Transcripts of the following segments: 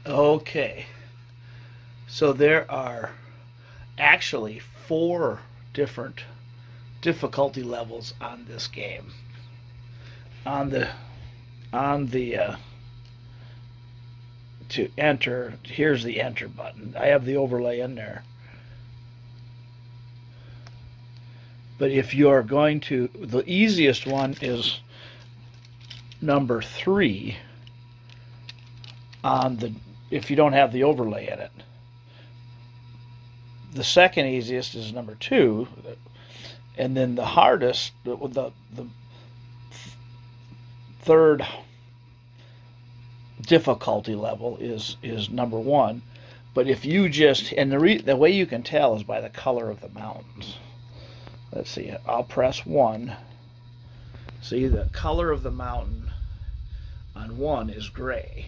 Okay, so there are actually four different difficulty levels on this game. On the on the To enter, here's the enter button. I have the overlay in there. But if you're going to, the easiest one is number 3 on the, if you don't have the overlay in it. The second easiest is number 2, and then the hardest, the third difficulty level is number 1. But if you just, and the way you can tell is by the color of the mountains. Let's see, I'll press 1. See, the color of the mountain on 1 is gray.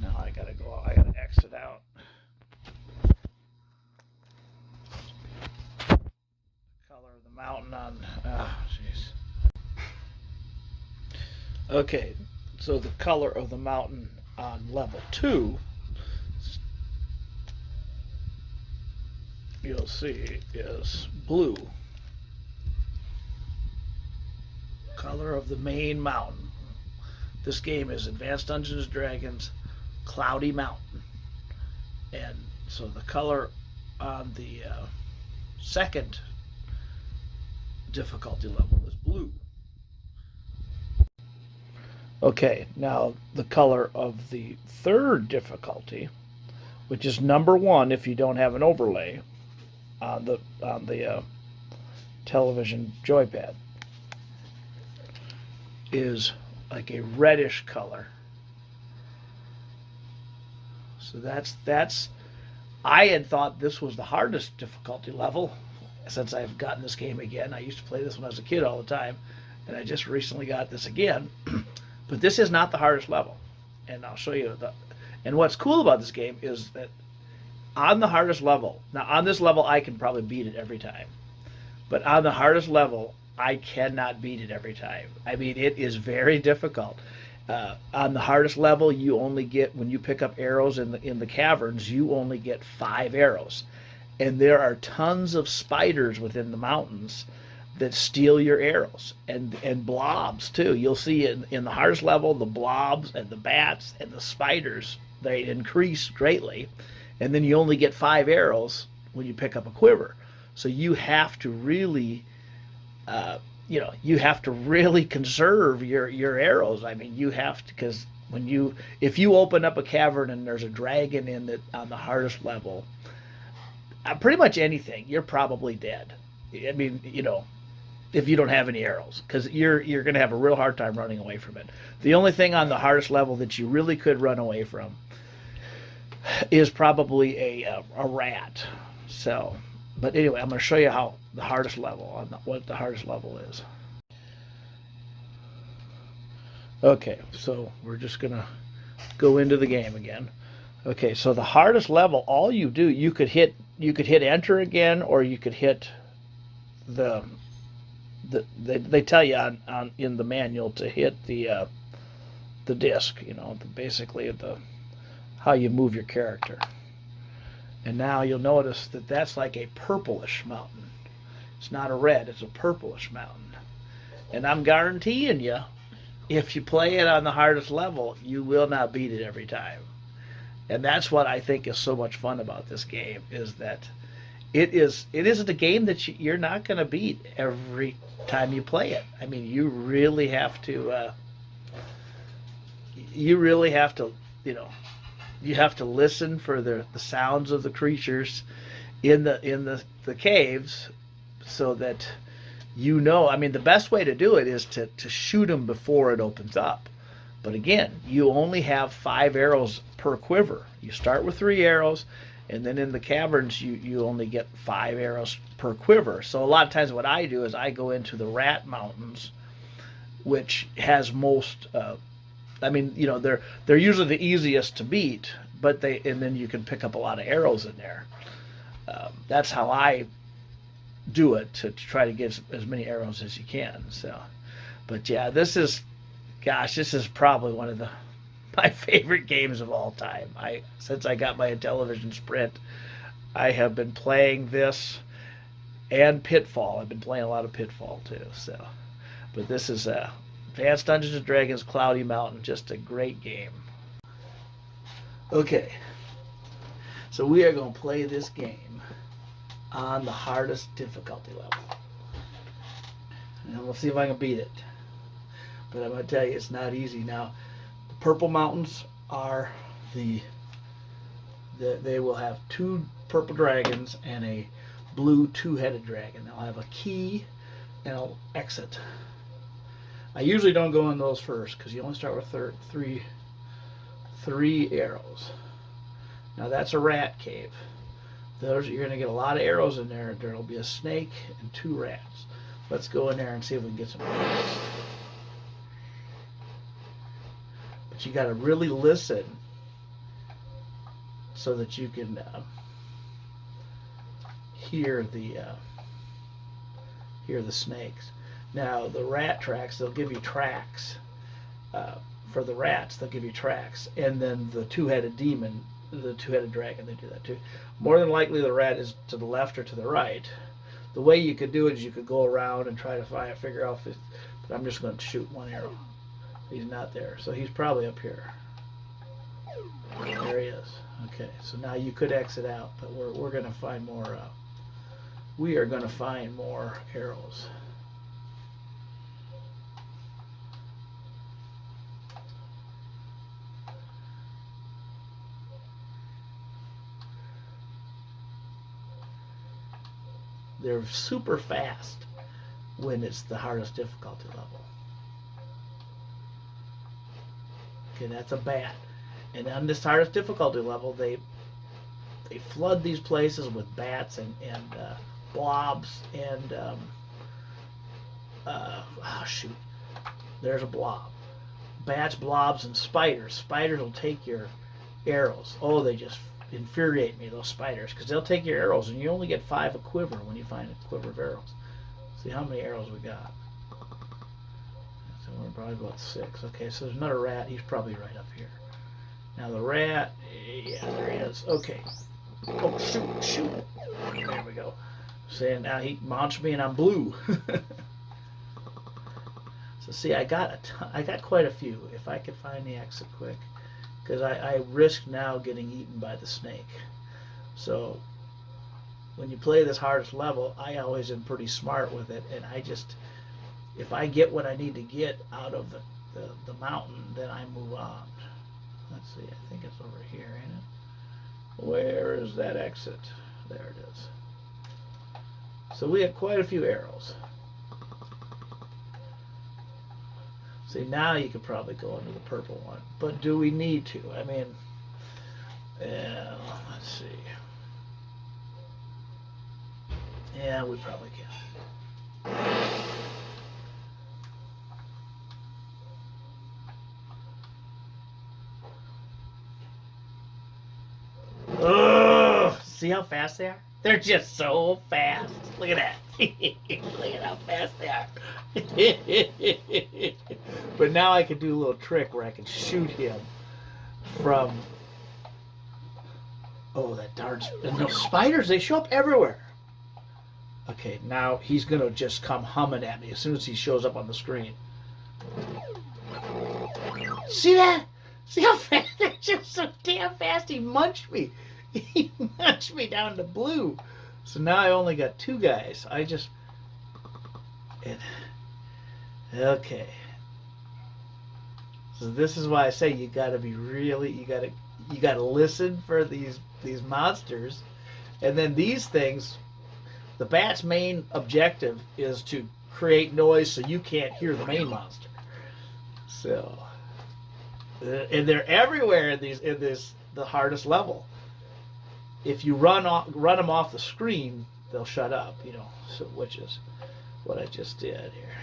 Now I gotta exit out. Color of the mountain on, jeez. Okay, so the color of the mountain on level 2, you'll see, is blue. Color of the main mountain. This game is Advanced Dungeons & Dragons Cloudy Mountain. And so the color on the second difficulty level is blue. Okay, now the color of the third difficulty, which is number 1 if you don't have an overlay on the television joypad, is like a reddish color. So that's I had thought this was the hardest difficulty level since I've gotten this game again. I used to play this when I was a kid all the time, and I just recently got this again. But this is not the hardest level, and I'll show you and what's cool about this game is that on the hardest level, now on this level I can probably beat it every time, but on the hardest level I cannot beat it every time. I mean, it is very difficult. On the hardest level, you only get, when you pick up arrows in the caverns, you only get 5 arrows, and there are tons of spiders within the mountains that steal your arrows, and blobs too. You'll see in the hardest level, the blobs and the bats and the spiders, they increase greatly, and then you only get 5 arrows when you pick up a quiver. So you have to really you have to really conserve your arrows. I mean, you have to, because if you open up a cavern and there's a dragon in it on the hardest level, pretty much anything, you're probably dead. I mean, if you don't have any arrows, because you're going to have a real hard time running away from it. The only thing on the hardest level that you really could run away from is probably a rat. So, but anyway, I'm going to show you how the hardest level, what the hardest level is. Okay, so we're just going to go into the game again. Okay, so the hardest level, all you do, you could hit enter again, or you could hit they tell you on in the manual to hit the disc, basically how you move your character. And now you'll notice that that's like a purplish mountain. It's not a red, it's a purplish mountain. And I'm guaranteeing you, if you play it on the hardest level, you will not beat it every time. And that's what I think is so much fun about this game, is that it isn't a game that you're not going to beat every time you play it. I mean, you really have to you have to listen for the sounds of the creatures in the caves, so that I mean, the best way to do it is to shoot them before it opens up. But again, you only have 5 arrows per quiver. You start with 3 arrows, and then in the caverns you only get 5 arrows per quiver. So a lot of times what I do is I go into the Rat Mountains, which has most they're usually the easiest to beat, and then you can pick up a lot of arrows in there. That's how I do it, to try to get as many arrows as you can. So, but yeah, this is probably one of the my favorite games of all time. Since I got my Intellivision Sprint, I have been playing this and Pitfall. I've been playing a lot of Pitfall too. So, but this is Advanced Dungeons and Dragons: Cloudy Mountain, just a great game. Okay, so we are going to play this game on the hardest difficulty level. And we'll see if I can beat it. But I'm going to tell you, it's not easy. Now, the purple mountains are they will have 2 purple dragons and a blue 2-headed dragon. They'll have a key and an exit. I usually don't go in those first because you only start with three arrows. Now that's a rat cave. You're going to get a lot of arrows in there. There'll be a snake and 2 rats. Let's go in there and see if we can get some rats. But you got to really listen so that you can hear the snakes. Now the rat tracks, they'll give you tracks. For the rats, they'll give you tracks, and then the 2-headed demon, the 2-headed dragon, they do that too. More than likely, the rat is to the left or to the right. The way you could do it is you could go around and try to figure out. But I'm just going to shoot 1 arrow. He's not there, so he's probably up here. There he is. Okay, so now you could exit out, but we're going to find more. We are going to find more arrows. They're super fast when it's the hardest difficulty level. Okay, that's a bat. And on this hardest difficulty level, they flood these places with bats and blobs and shoot, there's a blob. Bats, blobs, and spiders. Spiders will take your arrows. Oh, they just infuriate me, those spiders, because they'll take your arrows, and you only get 5 a quiver when you find a quiver of arrows. See how many arrows we got. So we're probably about 6. Okay, so there's another rat. He's probably right up here. Now the rat, yeah, there he is. Okay. Oh, shoot. There we go. See, now he launched me, and I'm blue. So see, I got quite a few. If I could find the exit quick. Because I risk now getting eaten by the snake. So when you play this hardest level, I always am pretty smart with it, and if I get what I need to get out of the mountain, then I move on. Let's see, I think it's over here, ain't it? Where is that exit? There it is. So we have quite a few arrows. See, now you could probably go into the purple one. But do we need to? I mean, yeah, let's see. Yeah, we probably can. Oh, see how fast they are? They're just so fast. Look at that. Look at how fast they are. But now I can do a little trick where I can shoot him from... Oh, that darn... And those spiders, they show up everywhere. Okay, now he's going to just come humming at me as soon as he shows up on the screen. See that? See how fast? They're just so damn fast. He munched me. He munched me down to blue. So now I only got 2 guys. Okay. So this is why I say you got to be really, you got to listen for these monsters, and then these things. The bat's main objective is to create noise so you can't hear the main monster. So, and they're everywhere in the hardest level. If you run them off the screen, they'll shut up. So which is what I just did here.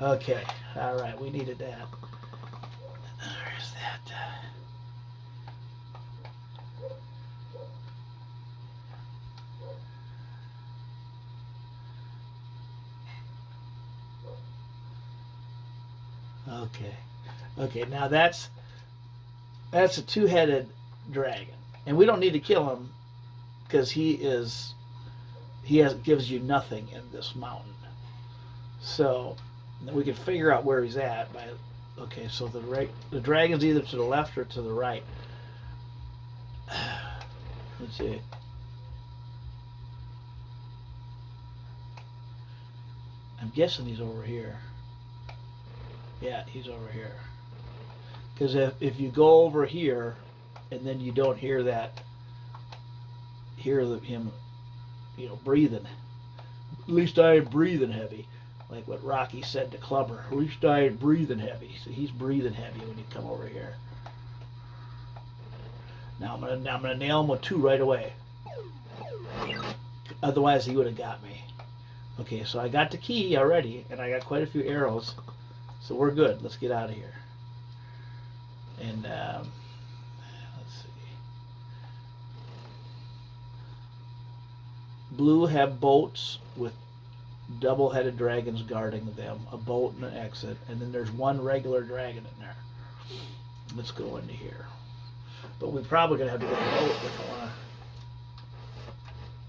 Okay, all right, we needed that. Where's that? Okay, now that's a two-headed dragon, and we don't need to kill him because gives you nothing in this mountain. So we can figure out where he's at by. Okay, so the dragon's either to the left or to the right. Let's see. I'm guessing he's over here. Yeah, he's over here. Because if you go over here and then you don't hear him, breathing. At least I ain't breathing heavy, like what Rocky said to Clubber. At least I ain't breathing heavy. So he's breathing heavy when you come over here. Now I'm gonna nail him with 2 right away. Otherwise he would have got me. Okay, so I got the key already, and I got quite a few arrows, so we're good. Let's get out of here. And let's see. Blue have boats with double-headed dragons guarding them, a boat and an exit, and then there's one regular dragon in there. Let's go into here. But we're probably gonna have to get a boat if I wanna.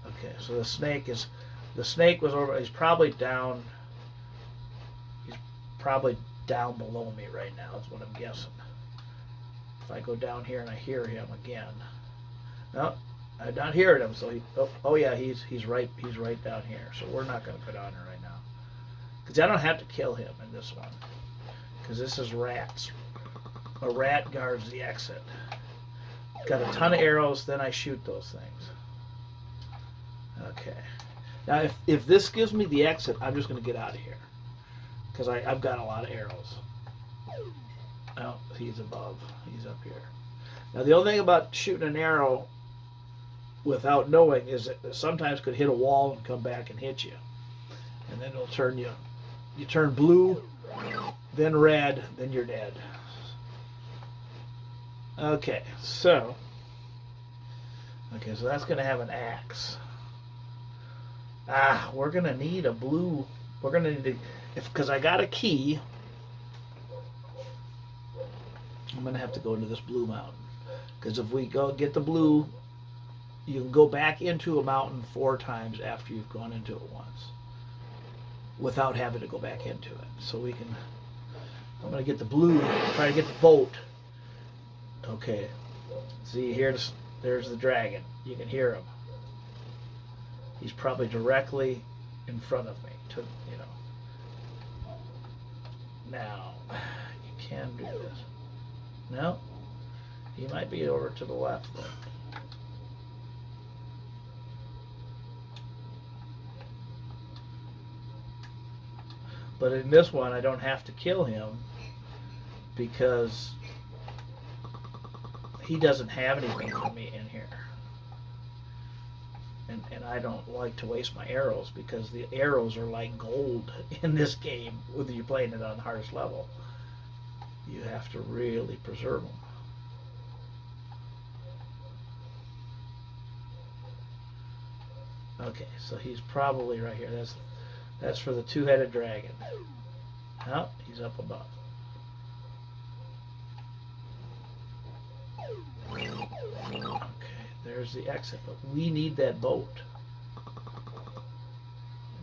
Okay, so the snake was over. He's probably down below me right now. That's what I'm guessing. If I go down here and I hear him again, no, I'm not hearing him. So oh yeah, he's right down here. So we're not going to go down there right now because I don't have to kill him in this one because this is rats. A rat guards the exit. Got a ton of arrows. Then I shoot those things. Okay. Now, if this gives me the exit, I'm just going to get out of here because I've got a lot of arrows. Oh, he's above. He's up here. Now, the only thing about shooting an arrow without knowing is that it sometimes could hit a wall and come back and hit you. And then it'll turn you. You turn blue, then red, then you're dead. Okay, so that's going to have an axe. We're going to need a blue. We're going to need because I got a key. I'm going to have to go into this blue mountain. Because if we go get the blue, you can go back into a mountain 4 times after you've gone into it once. Without having to go back into it. So I'm going to get the blue, try to get the boat. Okay. See, there's the dragon. You can hear him. He's probably directly in front of me. Now, you can do this. No, he might be over to the left then. But in this one, I don't have to kill him because he doesn't have anything for me in here. And I don't like to waste my arrows because the arrows are like gold in this game, whether you're playing it on the hardest level. You have to really preserve them. Okay, so he's probably right here. That's for the 2-headed dragon. Oh, he's up above. Okay, there's the exit, but we need that boat.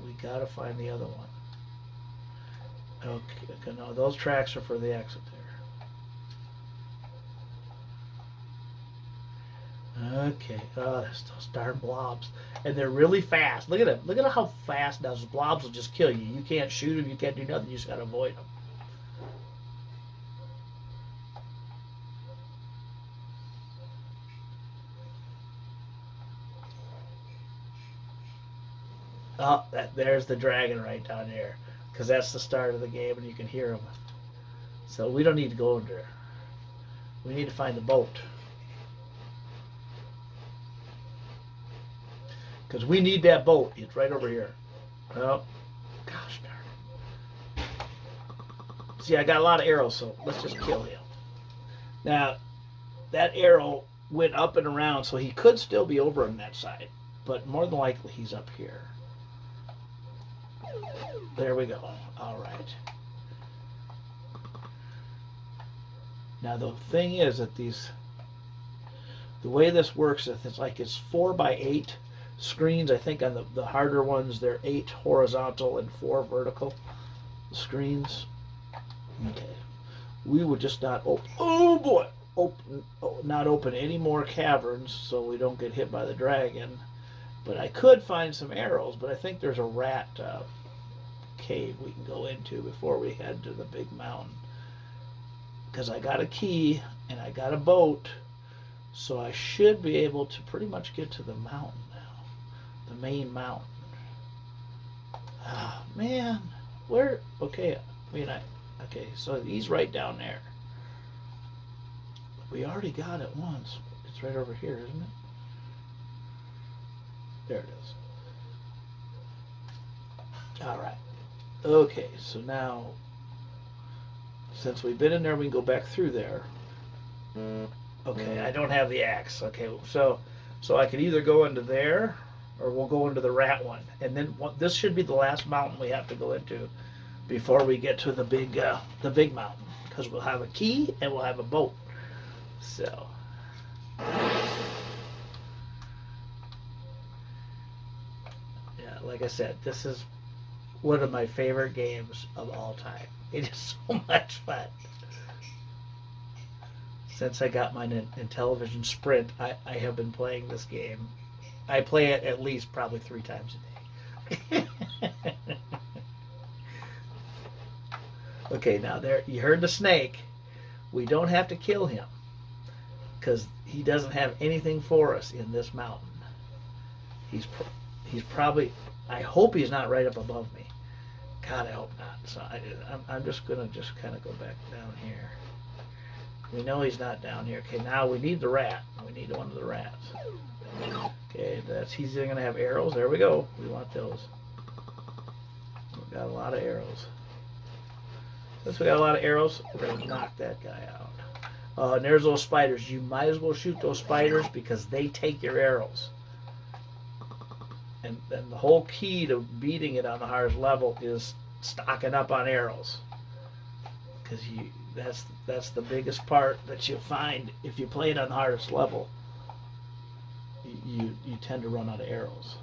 We gotta find the other one. Okay, no, those tracks are for the exit there. Okay, those darn blobs. And they're really fast. Look at them. Look at how fast those blobs will just kill you. You can't shoot them, you can't do nothing, you just gotta avoid them. Oh, there's the dragon right down there. Because that's the start of the game and you can hear him. So we don't need to go over there. We need to find the boat. Because we need that boat. It's right over here. Oh, gosh darn it. See, I got a lot of arrows, so let's just kill him. Now, that arrow went up and around, so he could still be over on that side. But more than likely, he's up here. There we go. All right. Now the thing is that the way this works is it's 4 by 8 screens. I think on the harder ones they're 8 horizontal and 4 vertical screens. Okay, we would just not open. Oh boy, not open any more caverns so we don't get hit by the dragon. But I could find some arrows. But I think there's a rat cave we can go into before we head to the big mountain. Because I got a key and I got a boat, so I should be able to pretty much get to the mountain now, the main mountain. Ah, man, where? Okay, okay, so he's right down there. We already got it once. It's right over here, isn't it? There it is. All right. Okay, so now, since we've been in there, we can go back through there. Okay, I don't have the axe. Okay, so I could either go into there, or we'll go into the rat one, and then this should be the last mountain we have to go into before we get to the big mountain, because we'll have a key and we'll have a boat. So. Yeah, like I said, this is one of my favorite games of all time. It is so much fun. Since I got mine in Television Sprint, I have been playing this game. I play it at least probably 3 times a day. Okay, now there you heard the snake. We don't have to kill him because he doesn't have anything for us in this mountain. He's probably. I hope he's not right up above me. God, I hope not. So I'm just gonna kind of go back down here. We know he's not down here. Okay, now we need the rat. We need one of the rats. Okay, he's gonna have arrows. There we go. We want those. We've got a lot of arrows. Since we got a lot of arrows, we're gonna knock that guy out. And there's those spiders. You might as well shoot those spiders because they take your arrows. And the whole key to beating it on the hardest level is stocking up on arrows, because that's the biggest part that you'll find if you play it on the hardest level. You tend to run out of arrows.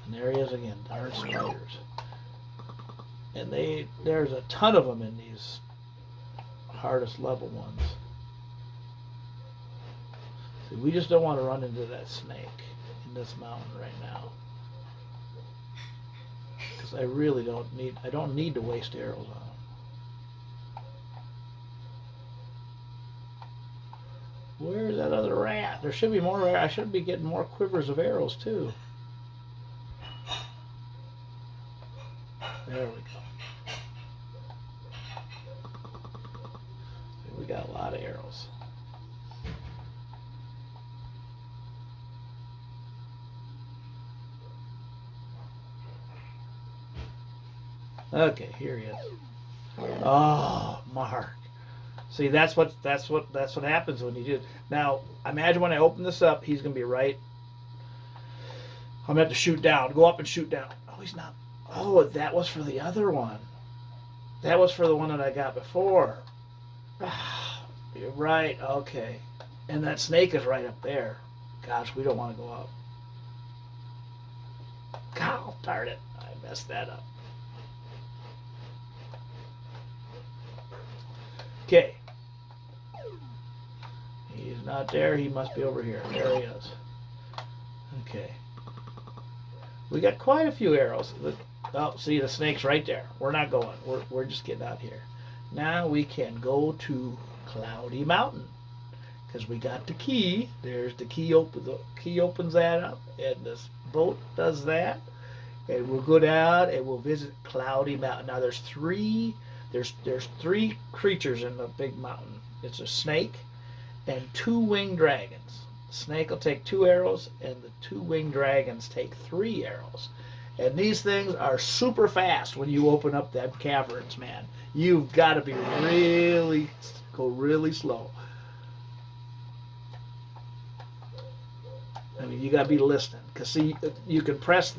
And there he is again, darn spiders. And there's a ton of them in these hardest level ones. See, we just don't want to run into that snake in this mountain right now, because I really don't need to waste arrows on them. Where's that other rat? There should be more. I should be getting more quivers of arrows too. There we go. We got a lot of arrows. Okay, here he is. Oh, Mark. See, that's what happens when you do. Now, imagine when I open this up, he's gonna be right. I'm gonna have to shoot down. Go up and shoot down. Oh, he's not. Oh, that was for the other one. That was for the one that I got before. You're right. Okay. And that snake is right up there. Gosh, we don't want to go up. God darn it. I messed that up. Okay. He's not there. He must be over here. There he is. Okay. We got quite a few arrows. Oh, see, the snake's right there. We're not going. We're just getting out here. Now we can go to Cloudy Mountain, because we got the key. There's the key. The key opens that up, and this boat does that. And we'll go down and we'll visit Cloudy Mountain. Now there's three creatures in the big mountain. It's a snake and 2 winged dragons. The snake will take 2 arrows, and the 2 winged dragons take 3 arrows. And these things are super fast when you open up that caverns, man. You've got to go really slow. I mean, you got to be listening, because see, you can press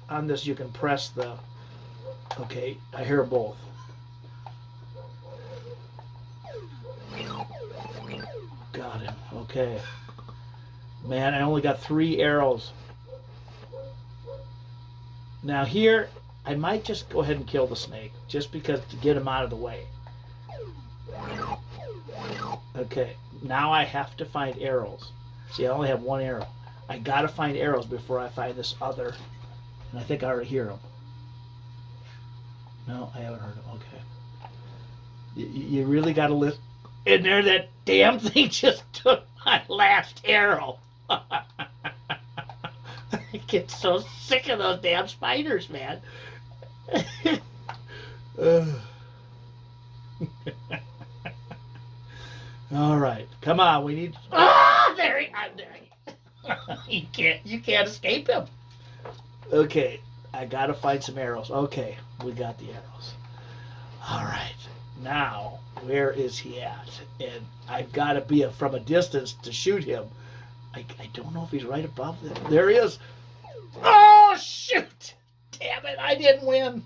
on this. You can press the. Okay, I hear both. Got him. Okay. Man, I only got 3 arrows. Now here, I might just go ahead and kill the snake, just because to get him out of the way. Okay, now I have to find arrows. See, I only have 1 arrow. I gotta find arrows before I find this other, and I think I already hear them. No, I haven't heard them. Okay. You really gotta listen. And there, that damn thing just took my last arrow. I get so sick of those damn spiders, man. All right, come on. We need. Ah, there he is. You can't escape him. Okay, I gotta find some arrows. Okay, we got the arrows. All right, now where is he at? And I've got to be from a distance to shoot him. I don't know if he's right above them. There he is. Oh, shoot! Damn it, I didn't win.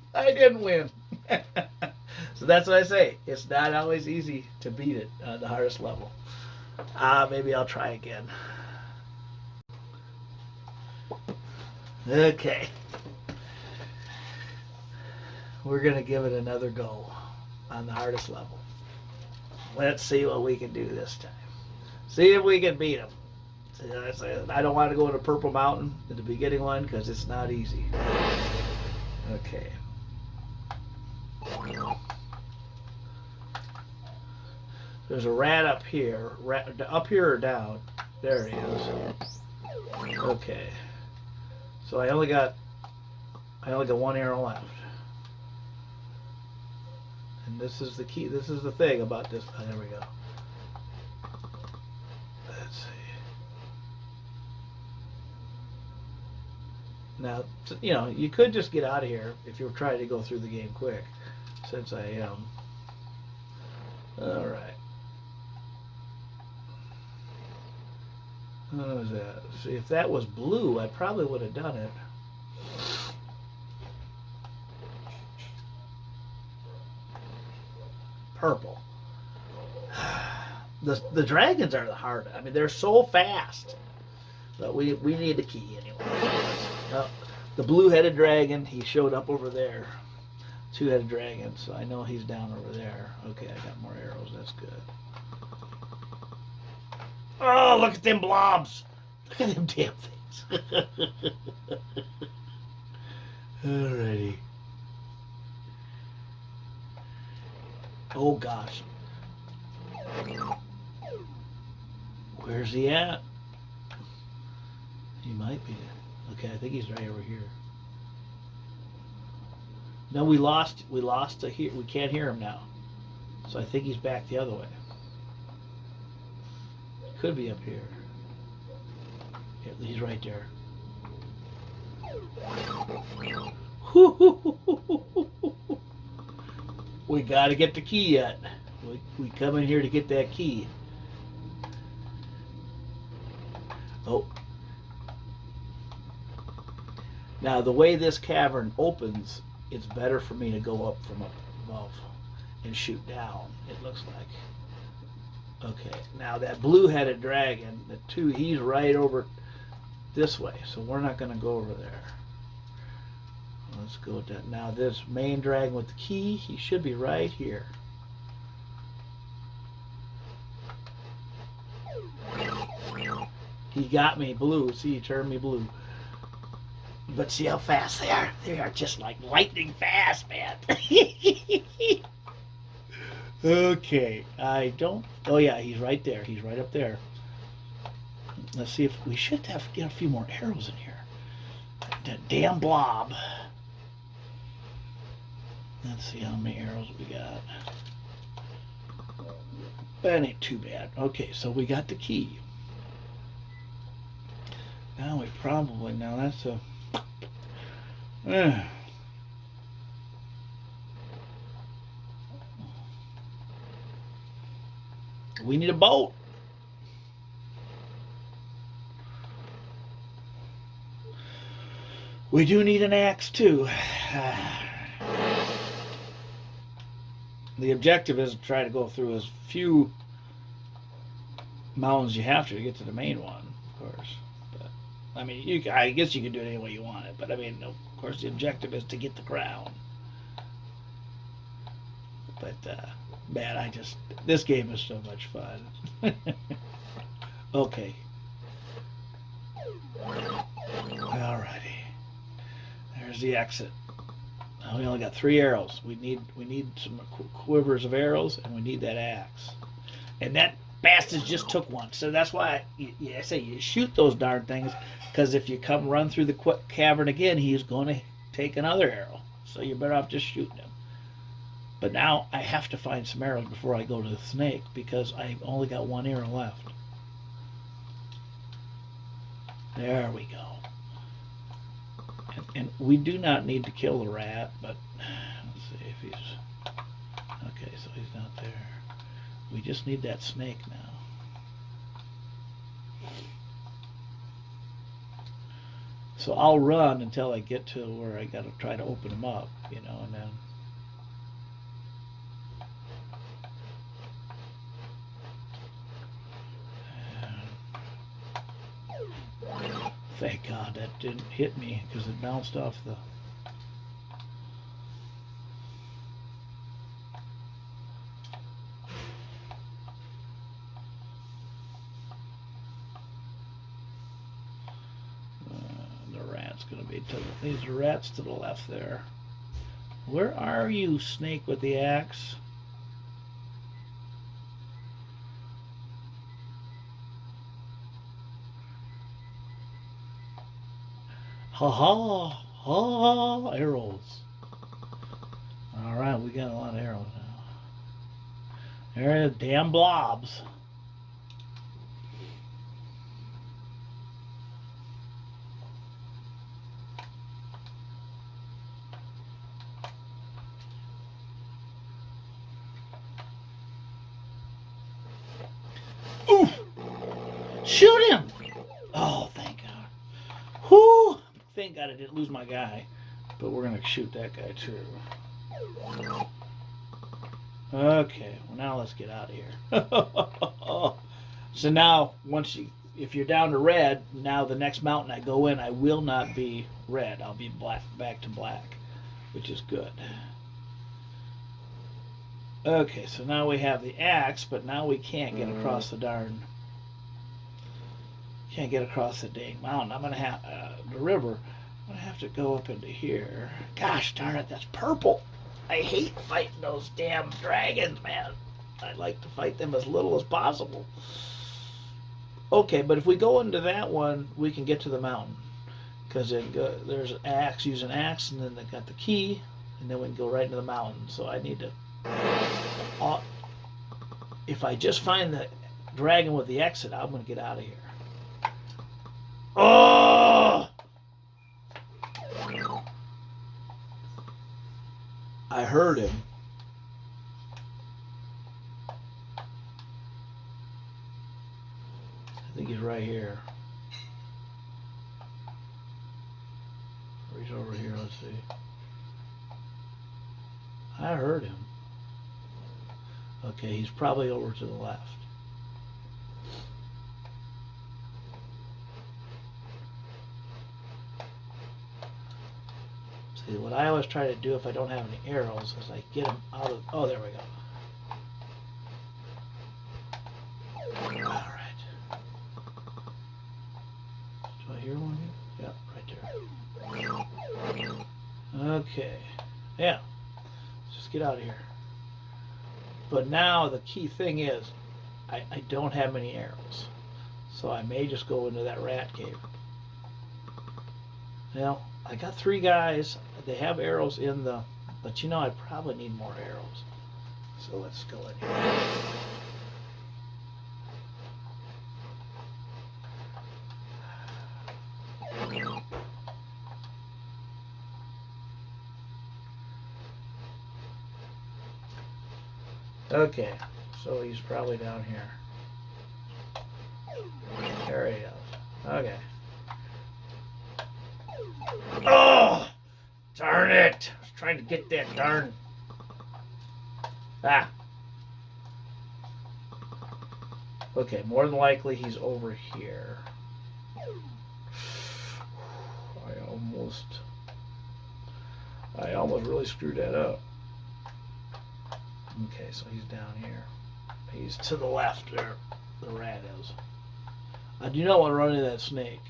So that's what I say. It's not always easy to beat it on the hardest level. Maybe I'll try again. Okay. We're going to give it another go on the hardest level. Let's see what we can do this time. See if we can beat him. I don't want to go into Purple Mountain at the beginning one because it's not easy. Okay. There's a rat up here. Up here or down? There he is. Okay. So I only got 1 arrow left. And this is the key. This is the thing about this. Oh, there we go. Let's see. Now, you could just get out of here if you were trying to go through the game quick, since I am. All right. What was that? See, if that was blue, I probably would have done it. Purple. The dragons are the hardest. I mean, they're so fast. But we need the key anyway. The blue-headed dragon, he showed up over there. 2-headed dragon, so I know he's down over there. Okay, I got more arrows. That's good. Oh, look at them blobs. Look at them damn things. Alrighty. Oh, gosh. Where's he at? He might be. Okay, I think he's right over here. No, we lost to here. We can't hear him now. So I think he's back the other way. He could be up here. Yeah, he's right there. We gotta get the key yet. We come in here to get that key. Oh. Now the way this cavern opens, it's better for me to go up from up above and shoot down, it looks like. Okay, now that blue-headed dragon, he's right over this way, so we're not going to go over there. Let's go with that. Now this main dragon with the key, he should be right here. He got me blue. See, he turned me blue. But see how fast they are? They are just like lightning fast, man. Okay, I don't... Oh, yeah, he's right there. He's right up there. Let's see if... We should get a few more arrows in here. That damn blob. Let's see how many arrows we got. That ain't too bad. Okay, so we got the key. Now we probably... Now that's a... We need a boat. We do need an axe too. The objective is to try to go through as few mountains you have to get to the main one, of course. But I mean, I guess you can do it any way you want it. But I mean, of course, the objective is to get the crown. But man, this game is so much fun. Okay. Alrighty. There's the exit. Now we only got 3 arrows. We need some quivers of arrows, and we need that axe. And that bastard just took one. So that's why I say you shoot those darn things, because if you come run through the cavern again, he's going to take another arrow. So you're better off just shooting him. But now I have to find some arrows before I go to the snake, because I only got 1 arrow left. There we go. And we do not need to kill the rat, but let's see if he's... Okay, so he's not there. We just need that snake now. So I'll run until I get to where I got to try to open him up, you know, and then... Thank God that didn't hit me, because it bounced off the... the rat's going to be to these rats to the left there. Where are you, snake with the axe? Ha ha ha! Arrows. All right, we got a lot of arrows now. There are damn blobs. Ooh! Shoot him! Oh, thank God. Whoo! Thank God I didn't lose my guy. But we're going to shoot that guy too. Okay, well now let's get out of here. So now, if you're down to red, now the next mountain I go in, I will not be red. I'll be black, back to black, which is good. Okay, so now we have the axe, but now we can't get across the darn... Can't get across the dang mountain. I'm gonna have the river. I'm gonna have to go up into here. Gosh darn it, that's purple. I hate fighting those damn dragons, man. I like to fight them as little as possible. Okay, but if we go into that one, we can get to the mountain, because there's an axe. Use an axe, and then they got the key, and then we can go right into the mountain. So I need to. If I just find the dragon with the exit, I'm gonna get out of here. Oh! I heard him. I think he's right here. Or he's over here, let's see. I heard him. Okay, he's probably over to the left. See, what I always try to do if I don't have any arrows is I get them out of... Oh, there we go. All right. Do I hear one here? Yeah, right there. Okay. Yeah. Let's just get out of here. But now the key thing is I don't have many arrows. So I may just go into that rat cave. Now, I got 3 guys. They have arrows in the... But you know, I probably need more arrows. So let's go in here. Okay, so he's probably down here. There he is. Okay. Oh! Darn it! I was trying to get that darn... Ah. Okay, more than likely he's over here. I almost really screwed that up. Okay, so he's down here. He's to the left there. The rat is. I do not want to run into that snake.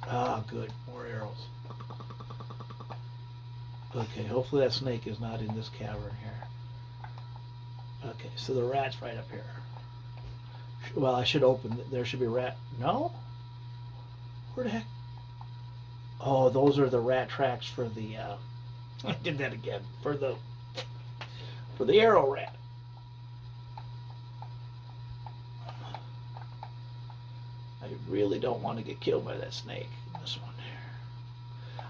Ah, good. More arrows. Okay, hopefully that snake is not in this cavern here. Okay, so the rat's right up here. Well, I should open. There should be a rat. No? Where the heck? Oh, those are the rat tracks for the. I did that again for the arrow rat. I really don't want to get killed by that snake. This one.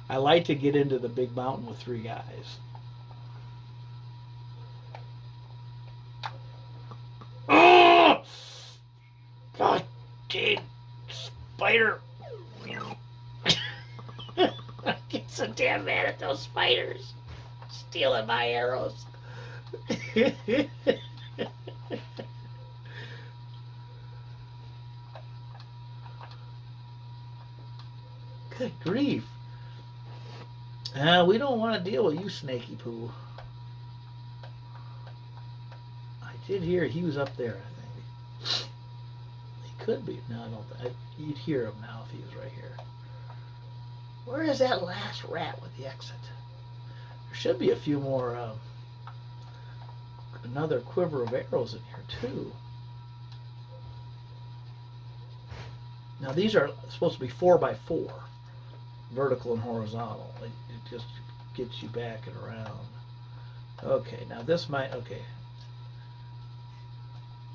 I like to get into the big mountain with 3 guys. Oh! God dang spider. I get so damn mad at those spiders stealing my arrows. Good grief. We don't want to deal with you, Snaky Poo. I did hear he was up there, I think. He could be. No, I don't think. You'd hear him now if he was right here. Where is that last rat with the exit? There should be a few more, another quiver of arrows in here, too. Now, these are supposed to be 4x4, vertical and horizontal. It just gets you back and around. Okay, now this might, okay.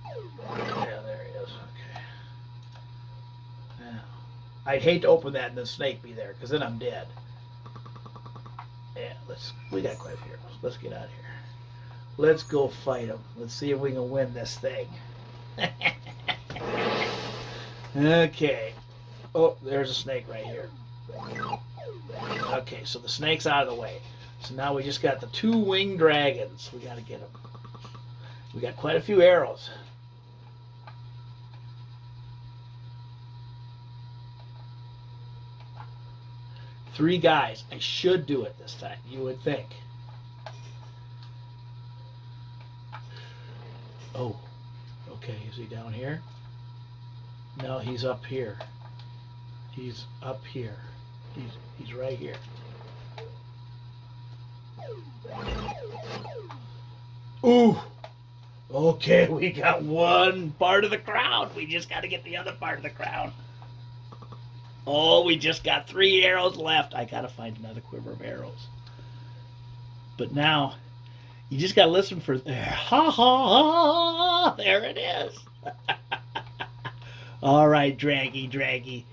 Yeah, there he is, okay. Now, I'd hate to open that and the snake be there, because then I'm dead. Yeah, we got quite a few arrows. Let's get out of here. Let's go fight him. Let's see if we can win this thing. Okay. Oh, there's a snake right here. Okay, so the snake's out of the way. So now we just got the 2 winged dragons. We got to get them. We got quite a few arrows. Three guys. I should do it this time, you would think. Oh, okay. Is he down here? No, he's up here. He's up here. He's right here. Ooh. Okay, we got one part of the crowd. We just got to get the other part of the crowd. Oh, we just got 3 arrows left. I got to find another quiver of arrows. But now, you just got to listen for there. Ha ha ha! There it is. All right, Draggy.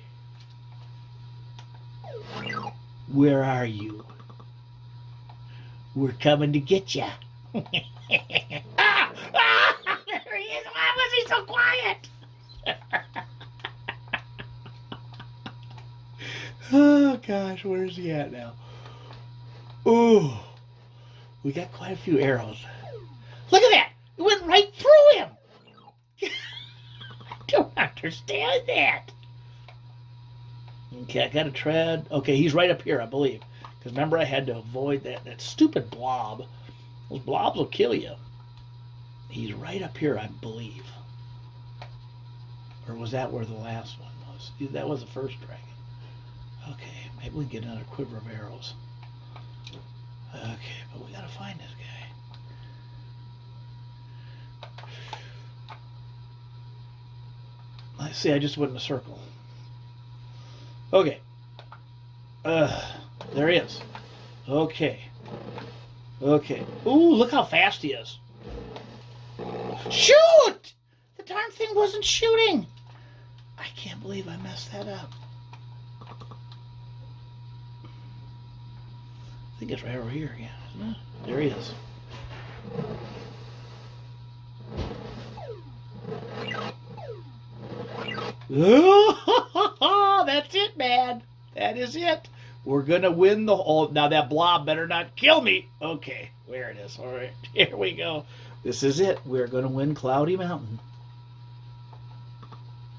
Where are you? We're coming to get ya. There he is. Why was he so quiet? Oh, gosh, where's he at now? Ooh, we got quite a few arrows. Look at that. It went right through him. I don't understand that. Okay, I got to tread. Okay, he's right up here, I believe. Because remember, I had to avoid that stupid blob. Those blobs will kill you. He's right up here, I believe. Or was that where the last one was? That was the first dragon. Okay, maybe we can get another quiver of arrows. Okay, but we got to find this guy. Let's see, I just went in a circle. Okay. There he is. Okay. Ooh, look how fast he is. Shoot! The darn thing wasn't shooting. I can't believe I messed that up. I think it's right over here again, isn't it? There he is. Oh, that's it, man. That is it. We're going to win the whole... Now, that blob better not kill me. Okay, there it is. All right, here we go. This is it. We're going to win Cloudy Mountain.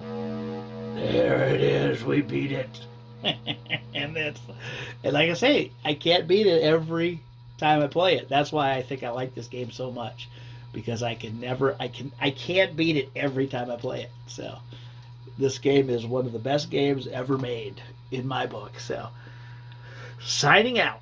There it is. We beat it. and like I say, I can't beat it every time I play it. That's why I think I like this game so much, because I can't beat it every time I play it. So this game is one of the best games ever made in my book. So signing out.